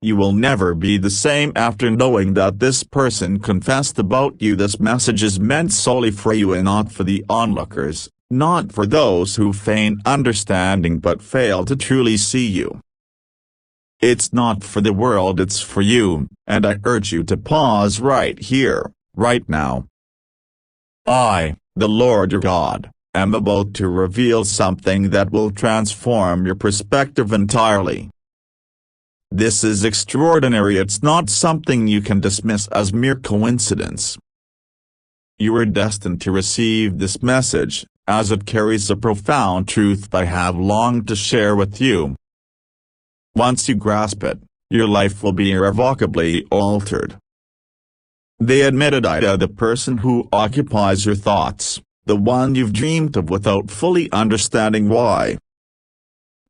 You will never be the same after knowing that this person confessed about you. This message is meant solely for you and not for the onlookers, not for those who feign understanding but fail to truly see you. It's not for the world, it's for you, and I urge you to pause right here, right now. I, the Lord your God, am about to reveal something that will transform your perspective entirely. This is extraordinary. It's not something you can dismiss as mere coincidence. You are destined to receive this message, as it carries a profound truth I have longed to share with you. Once you grasp it, your life will be irrevocably altered. They admitted Ida, the person who occupies your thoughts, the one you've dreamed of without fully understanding why.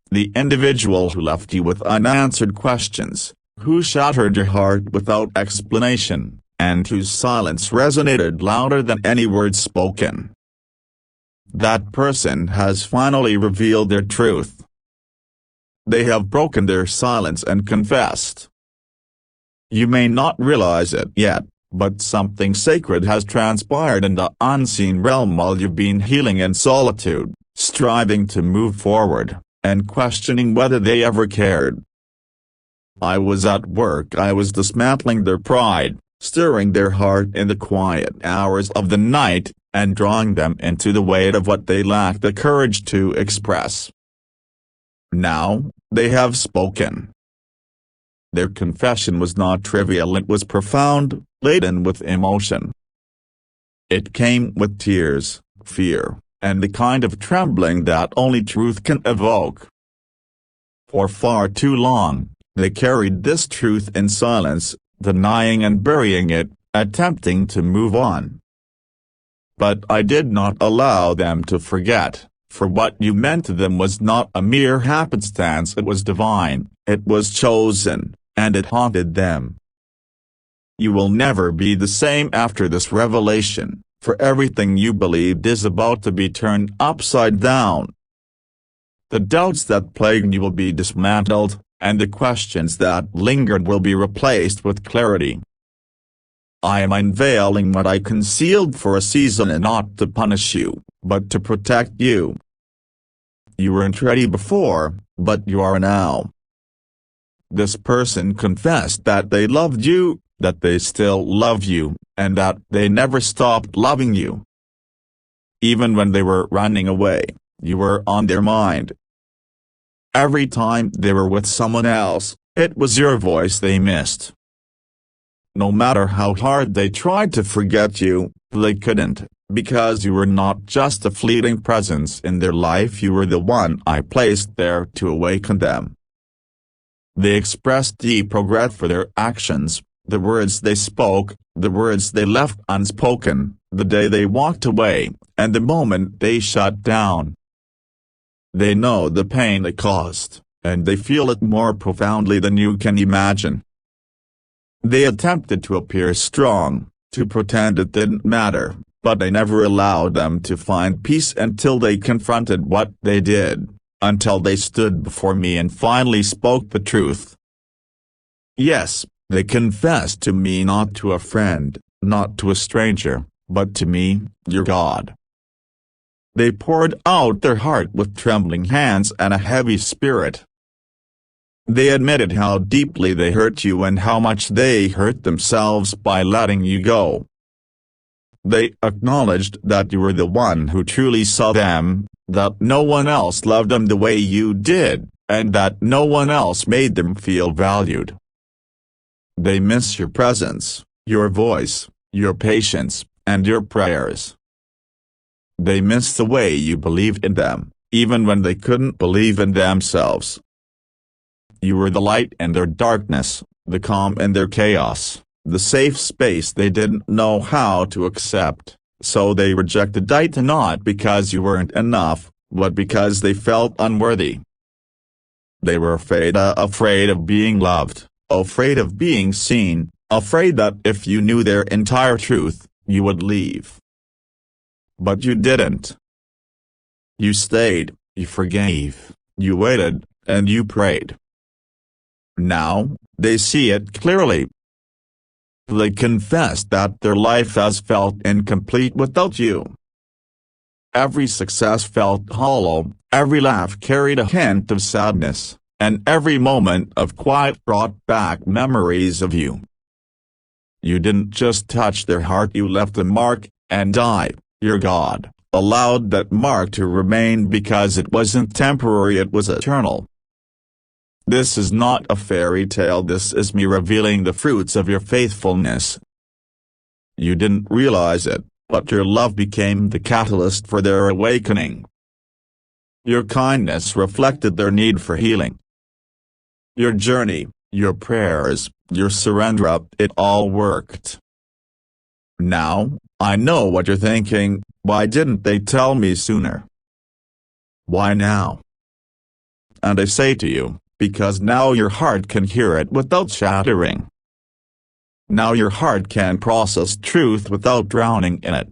The individual who left you with unanswered questions, who shattered your heart without explanation, and whose silence resonated louder than any words spoken. That person has finally revealed their truth. They have broken their silence and confessed. You may not realize it yet, but something sacred has transpired in the unseen realm while you've been healing in solitude, striving to move forward, and questioning whether they ever cared. I was at work. I was dismantling their pride, stirring their heart in the quiet hours of the night, and drawing them into the weight of what they lacked the courage to express. Now, they have spoken. Their confession was not trivial, it was profound, laden with emotion. It came with tears, fear, and the kind of trembling that only truth can evoke. For far too long, they carried this truth in silence, denying and burying it, attempting to move on. But I did not allow them to forget. For what you meant to them was not a mere happenstance, it was divine, it was chosen, and it haunted them. You will never be the same after this revelation, for everything you believed is about to be turned upside down. The doubts that plagued you will be dismantled, and the questions that lingered will be replaced with clarity. I am unveiling what I concealed for a season, and not to punish you, but to protect you. You weren't ready before, but you are now. This person confessed that they loved you, that they still love you, and that they never stopped loving you. Even when they were running away, you were on their mind. Every time they were with someone else, it was your voice they missed. No matter how hard they tried to forget you, they couldn't, because you were not just a fleeting presence in their life, you were the one I placed there to awaken them. They expressed deep regret for their actions, the words they spoke, the words they left unspoken, the day they walked away, and the moment they shut down. They know the pain they caused, and they feel it more profoundly than you can imagine. They attempted to appear strong, to pretend it didn't matter, but I never allowed them to find peace until they confronted what they did, until they stood before me and finally spoke the truth. Yes, they confessed to me, not to a friend, not to a stranger, but to me, your God. They poured out their heart with trembling hands and a heavy spirit. They admitted how deeply they hurt you and how much they hurt themselves by letting you go. They acknowledged that you were the one who truly saw them, that no one else loved them the way you did, and that no one else made them feel valued. They miss your presence, your voice, your patience, and your prayers. They miss the way you believed in them, even when they couldn't believe in themselves. You were the light in their darkness, the calm in their chaos, the safe space they didn't know how to accept, so they rejected you not because you weren't enough, but because they felt unworthy. They were afraid of being loved, afraid of being seen, afraid that if you knew their entire truth, you would leave. But you didn't. You stayed, you forgave, you waited, and you prayed. Now, they see it clearly. They confess that their life has felt incomplete without you. Every success felt hollow, every laugh carried a hint of sadness, and every moment of quiet brought back memories of you. You didn't just touch their heart, you left a mark, and I, your God, allowed that mark to remain because it wasn't temporary, it was eternal. This is not a fairy tale, this is me revealing the fruits of your faithfulness. You didn't realize it, but your love became the catalyst for their awakening. Your kindness reflected their need for healing. Your journey, your prayers, your surrender, it all worked. Now, I know what you're thinking, why didn't they tell me sooner? Why now? And I say to you, because now your heart can hear it without shattering. Now your heart can process truth without drowning in it.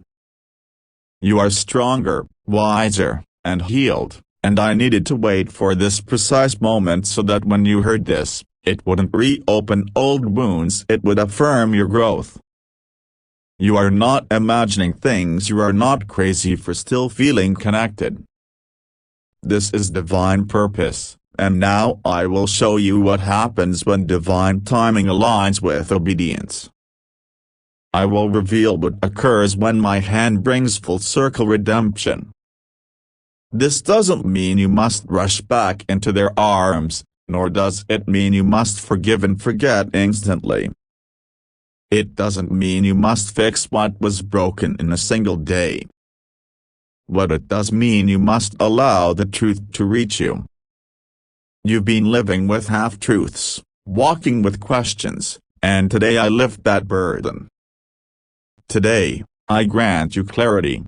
You are stronger, wiser, and healed, and I needed to wait for this precise moment so that when you heard this, it wouldn't reopen old wounds, it would affirm your growth. You are not imagining things, you are not crazy for still feeling connected. This is divine purpose. And now I will show you what happens when divine timing aligns with obedience. I will reveal what occurs when my hand brings full circle redemption. This doesn't mean you must rush back into their arms, nor does it mean you must forgive and forget instantly. It doesn't mean you must fix what was broken in a single day. What it does mean, you must allow the truth to reach you. You've been living with half-truths, walking with questions, and today I lift that burden. Today, I grant you clarity.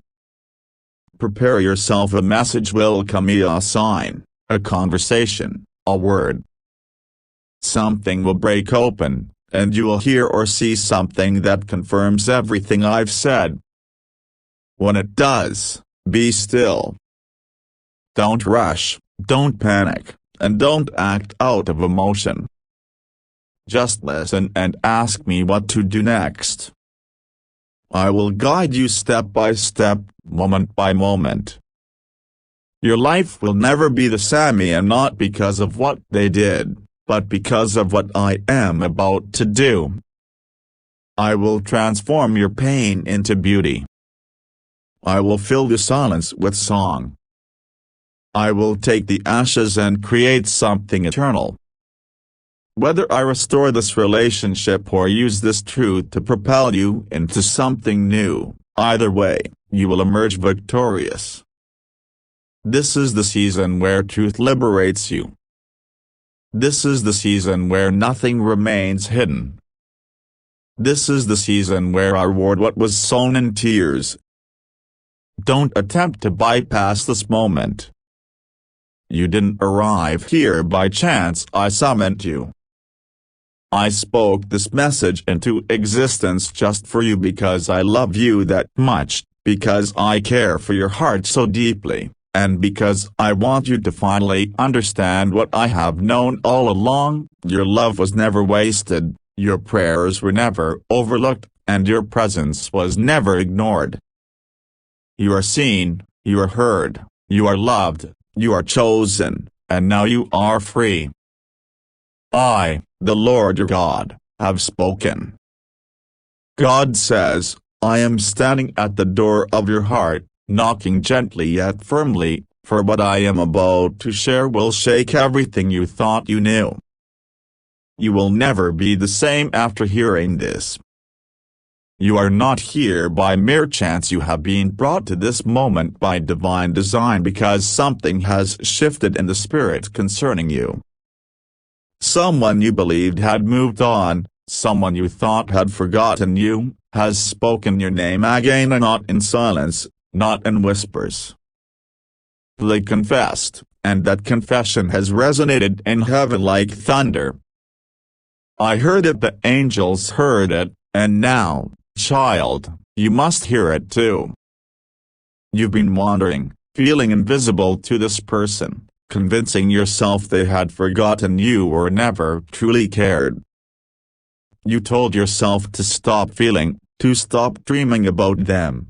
Prepare yourself, a message will come, a sign, a conversation, a word. Something will break open, and you will hear or see something that confirms everything I've said. When it does, be still. Don't rush, don't panic, and don't act out of emotion. Just listen and ask me what to do next. I will guide you step by step, moment by moment. Your life will never be the same, and not because of what they did, but because of what I am about to do. I will transform your pain into beauty. I will fill the silence with song. I will take the ashes and create something eternal. Whether I restore this relationship or use this truth to propel you into something new, either way, you will emerge victorious. This is the season where truth liberates you. This is the season where nothing remains hidden. This is the season where I reward what was sown in tears. Don't attempt to bypass this moment. You didn't arrive here by chance, I summoned you. I spoke this message into existence just for you because I love you that much, because I care for your heart so deeply, and because I want you to finally understand what I have known all along. Your love was never wasted, your prayers were never overlooked, and your presence was never ignored. You are seen, you are heard, you are loved, you are chosen, and now you are free. I, the Lord your God, have spoken. God says, I am standing at the door of your heart, knocking gently yet firmly, for what I am about to share will shake everything you thought you knew. You will never be the same after hearing this. You are not here by mere chance, you have been brought to this moment by divine design because something has shifted in the spirit concerning you. Someone you believed had moved on, someone you thought had forgotten you, has spoken your name again, and not in silence, not in whispers. They confessed, and that confession has resonated in heaven like thunder. I heard it, the angels heard it, and now, child, you must hear it too. You've been wandering, feeling invisible to this person, convincing yourself they had forgotten you or never truly cared. You told yourself to stop feeling, to stop dreaming about them.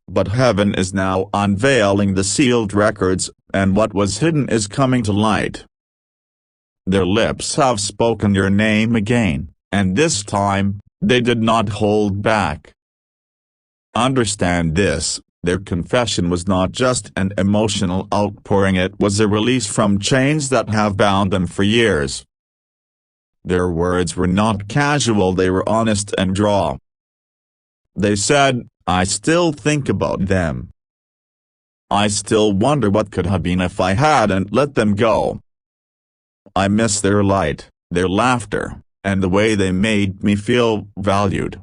But heaven is now unveiling the sealed records, and what was hidden is coming to light. Their lips have spoken your name again, and this time, they did not hold back. Understand this, their confession was not just an emotional outpouring, it was a release from chains that have bound them for years. Their words were not casual, they were honest and raw. They said, "I still think about them. I still wonder what could have been if I hadn't let them go. I miss their light, their laughter, and the way they made me feel valued."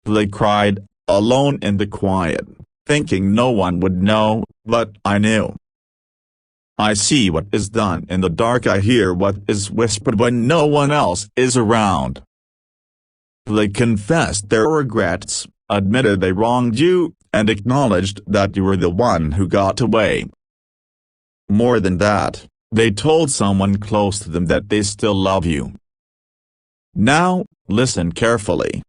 They cried, alone in the quiet, thinking no one would know, but I knew. I see what is done in the dark, I hear what is whispered when no one else is around. They confessed their regrets, admitted they wronged you, and acknowledged that you were the one who got away. More than that, they told someone close to them that they still love you. Now, listen carefully.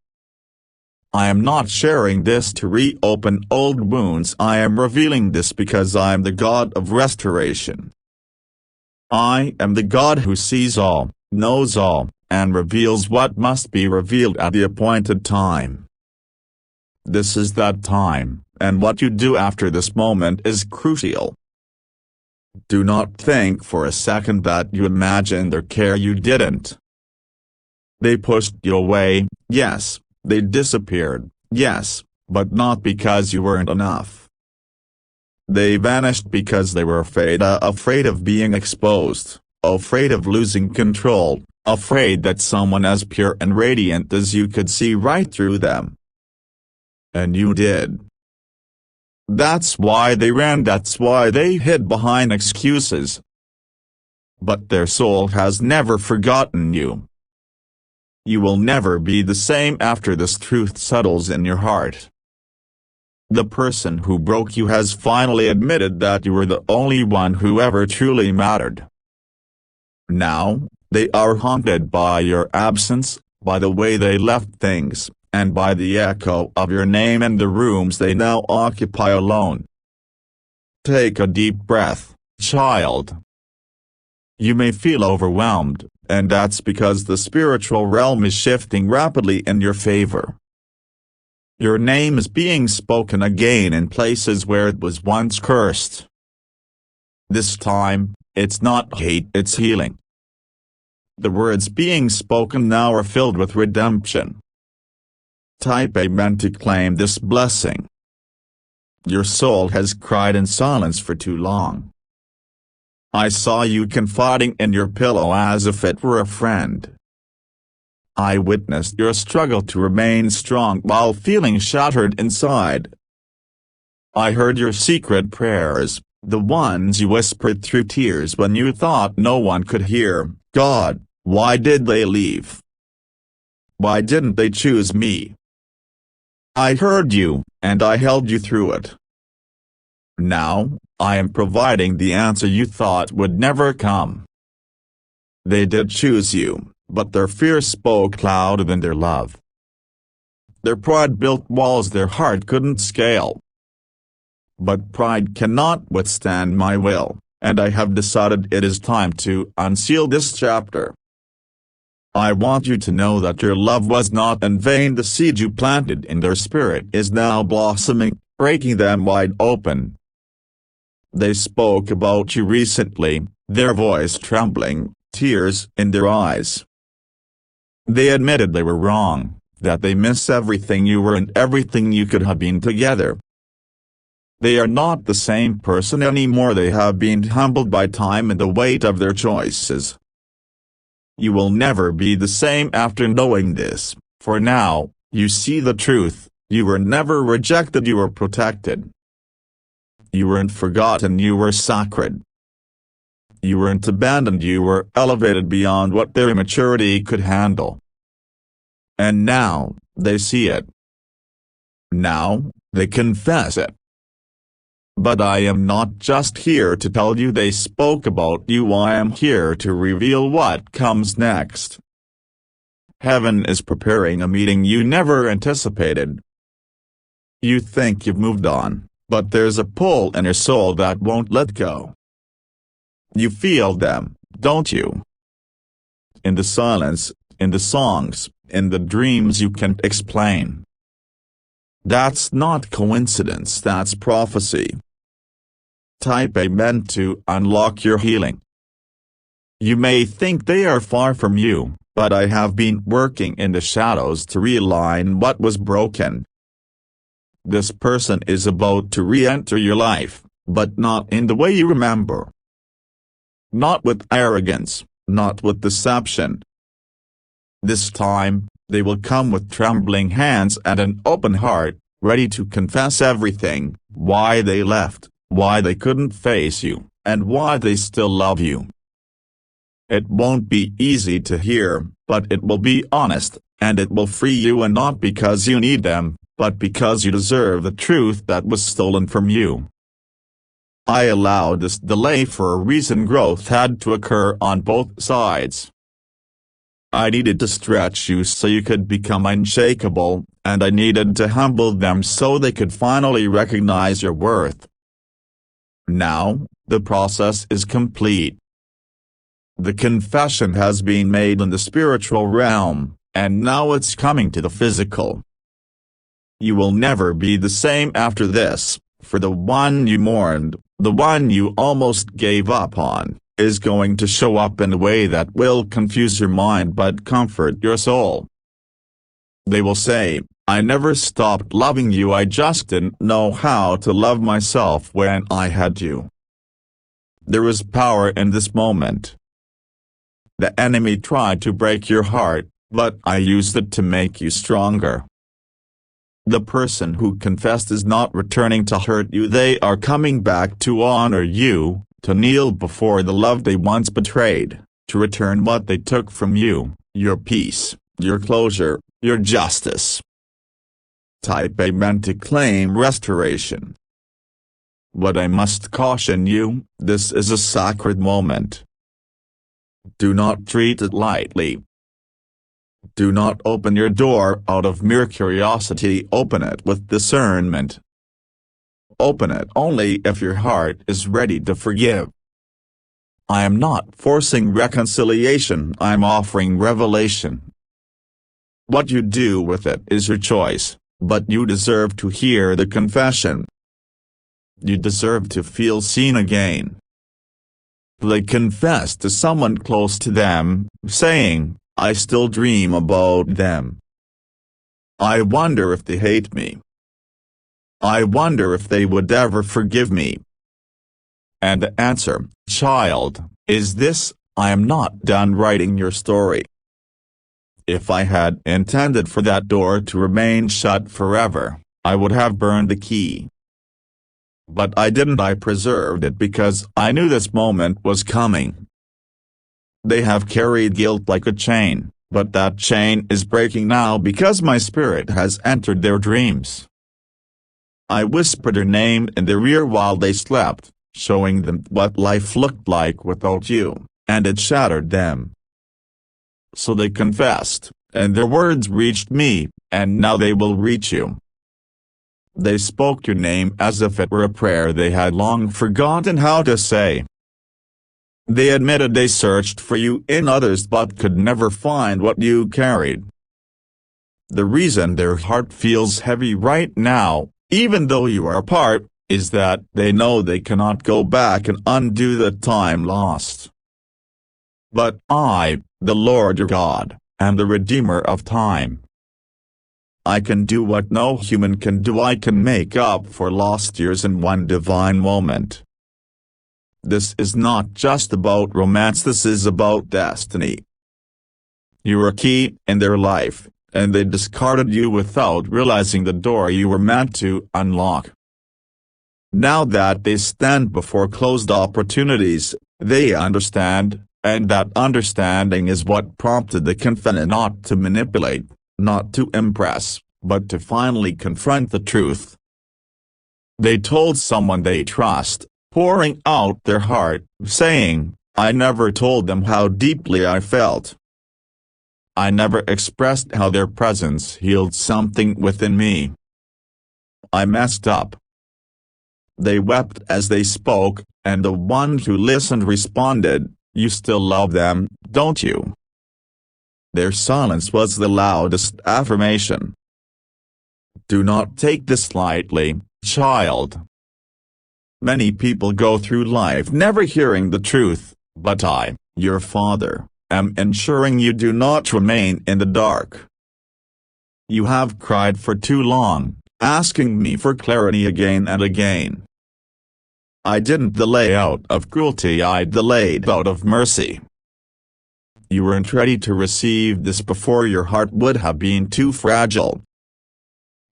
I am not sharing this to reopen old wounds, I am revealing this because I am the God of restoration. I am the God who sees all, knows all, and reveals what must be revealed at the appointed time. This is that time, and what you do after this moment is crucial. Do not think for a second that you imagined their care, you didn't. They pushed you away, yes. They disappeared, yes, but not because you weren't enough. They vanished because they were afraid of being exposed, afraid of losing control, afraid that someone as pure and radiant as you could see right through them. And you did. That's why they ran, that's why they hid behind excuses. But their soul has never forgotten you. You will never be the same after this truth settles in your heart. The person who broke you has finally admitted that you were the only one who ever truly mattered. Now, they are haunted by your absence, by the way they left things, and by the echo of your name in the rooms they now occupy alone. Take a deep breath, child. You may feel overwhelmed, and that's because the spiritual realm is shifting rapidly in your favor. Your name is being spoken again in places where it was once cursed. This time, it's not hate, it's healing. The words being spoken now are filled with redemption. Type Amen to claim this blessing. Your soul has cried in silence for too long. I saw you confiding in your pillow as if it were a friend. I witnessed your struggle to remain strong while feeling shattered inside. I heard your secret prayers, the ones you whispered through tears when you thought no one could hear. God, why did they leave? Why didn't they choose me? I heard you, and I held you through it. Now, I am providing the answer you thought would never come. They did choose you, but their fear spoke louder than their love. Their pride built walls their heart couldn't scale. But pride cannot withstand my will, and I have decided it is time to unseal this chapter. I want you to know that your love was not in vain. The seed you planted in their spirit is now blossoming, breaking them wide open. They spoke about you recently, their voice trembling, tears in their eyes. They admitted they were wrong, that they miss everything you were and everything you could have been together. They are not the same person anymore. They have been humbled by time and the weight of their choices. You will never be the same after knowing this, for now, you see the truth. You were never rejected, you were protected. You weren't forgotten, you were sacred. You weren't abandoned, you were elevated beyond what their immaturity could handle. And now, they see it. Now, they confess it. But I am not just here to tell you they spoke about you. I am here to reveal what comes next. Heaven is preparing a meeting you never anticipated. You think you've moved on, but there's a pull in your soul that won't let go. You feel them, don't you? In the silence, in the songs, in the dreams you can't explain. That's not coincidence, that's prophecy. Type Amen to unlock your healing. You may think they are far from you, but I have been working in the shadows to realign what was broken. This person is about to re-enter your life, but not in the way you remember. Not with arrogance, not with deception. This time, they will come with trembling hands and an open heart, ready to confess everything, why they left, why they couldn't face you, and why they still love you. It won't be easy to hear, but it will be honest, and it will free you, and not because you need them, but because you deserve the truth that was stolen from you. I allowed this delay for a reason. Growth had to occur on both sides. I needed to stretch you so you could become unshakable, and I needed to humble them so they could finally recognize your worth. Now, the process is complete. The confession has been made in the spiritual realm, and now it's coming to the physical. You will never be the same after this, for the one you mourned, the one you almost gave up on, is going to show up in a way that will confuse your mind but comfort your soul. They will say, I never stopped loving you, I just didn't know how to love myself when I had you. There is power in this moment. The enemy tried to break your heart, but I used it to make you stronger. The person who confessed is not returning to hurt you, they are coming back to honor you, to kneel before the love they once betrayed, to return what they took from you, your peace, your closure, your justice. Type Amen to claim restoration. But I must caution you, this is a sacred moment. Do not treat it lightly. Do not open your door out of mere curiosity, open it with discernment. Open it only if your heart is ready to forgive. I am not forcing reconciliation, I am offering revelation. What you do with it is your choice, but you deserve to hear the confession. You deserve to feel seen again. They confess to someone close to them, saying, I still dream about them. I wonder if they hate me. I wonder if they would ever forgive me. And the answer, child, is this, I am not done writing your story. If I had intended for that door to remain shut forever, I would have burned the key. But I didn't, I preserved it because I knew this moment was coming. They have carried guilt like a chain, but that chain is breaking now because my spirit has entered their dreams. I whispered her name in their ear while they slept, showing them what life looked like without you, and it shattered them. So they confessed, and their words reached me, and now they will reach you. They spoke your name as if it were a prayer they had long forgotten how to say. They admitted they searched for you in others but could never find what you carried. The reason their heart feels heavy right now, even though you are apart, is that they know they cannot go back and undo the time lost. But I, the Lord your God, am the Redeemer of time. I can do what no human can do, I can make up for lost years in one divine moment. This is not just about romance, this is about destiny. You were a key in their life, and they discarded you without realizing the door you were meant to unlock. Now that they stand before closed opportunities, they understand, and that understanding is what prompted the confession, not to manipulate, not to impress, but to finally confront the truth. They told someone they trust, pouring out their heart, saying, "I never told them how deeply I felt. I never expressed how their presence healed something within me. I messed up." They wept as they spoke, and the one who listened responded, "You still love them, don't you?" Their silence was the loudest affirmation. Do not take this lightly, child. Many people go through life never hearing the truth, but I, your father, am ensuring you do not remain in the dark. You have cried for too long, asking me for clarity again and again. I didn't delay out of cruelty, I delayed out of mercy. You weren't ready to receive this before, your heart would have been too fragile.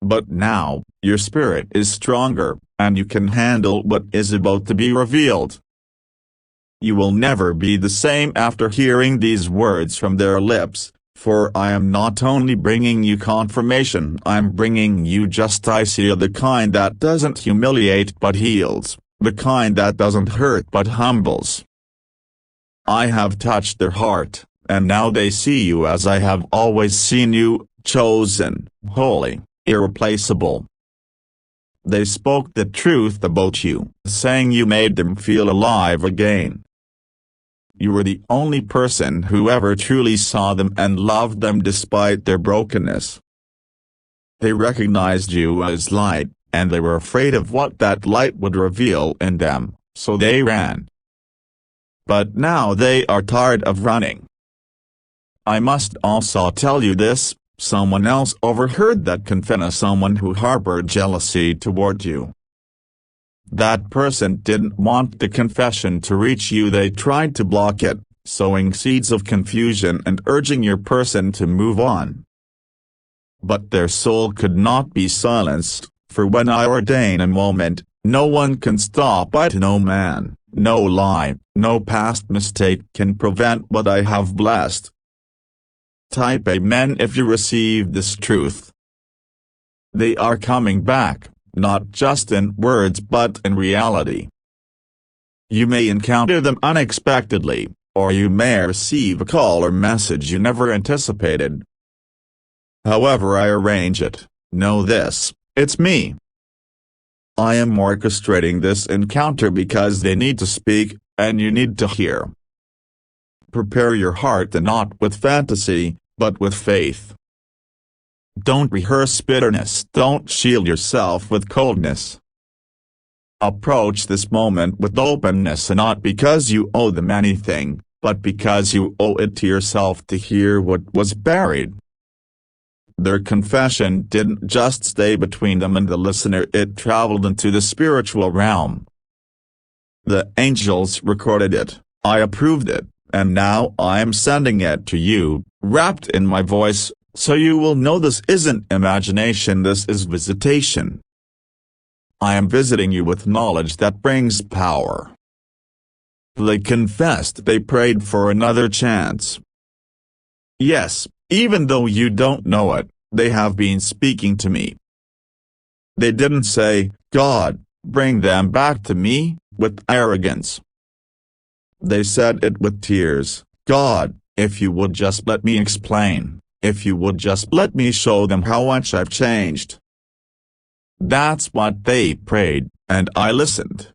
But now, your spirit is stronger, and you can handle what is about to be revealed. You will never be the same after hearing these words from their lips, for I am not only bringing you confirmation, I'm bringing you justice, the kind that doesn't humiliate but heals, the kind that doesn't hurt but humbles. I have touched their heart, and now they see you as I have always seen you, chosen, holy, irreplaceable. They spoke the truth about you, saying you made them feel alive again. You were the only person who ever truly saw them and loved them despite their brokenness. They recognized you as light, and they were afraid of what that light would reveal in them, so they ran. But now they are tired of running. I must also tell you this, someone else overheard that confession, someone who harbored jealousy toward you. That person didn't want the confession to reach you, they tried to block it, sowing seeds of confusion and urging your person to move on. But their soul could not be silenced, for when I ordain a moment, no one can stop it, no man, no lie, no past mistake can prevent what I have blessed. Type Amen if you receive this truth. They are coming back, not just in words but in reality. You may encounter them unexpectedly, or you may receive a call or message you never anticipated. However I arrange it, know this, it's me. I am orchestrating this encounter because they need to speak, and you need to hear. Prepare your heart, and not with fantasy, but with faith. Don't rehearse bitterness, don't shield yourself with coldness. Approach this moment with openness, and not because you owe them anything, but because you owe it to yourself to hear what was buried. Their confession didn't just stay between them and the listener, it traveled into the spiritual realm. The angels recorded it, I approved it, and now I am sending it to you, wrapped in my voice, so you will know this isn't imagination, this is visitation. I am visiting you with knowledge that brings power. They confessed, they prayed for another chance. Yes, even though you don't know it, they have been speaking to me. They didn't say, God, bring them back to me, with arrogance. They said it with tears, God, if you would just let me explain, if you would just let me show them how much I've changed. That's what they prayed, and I listened.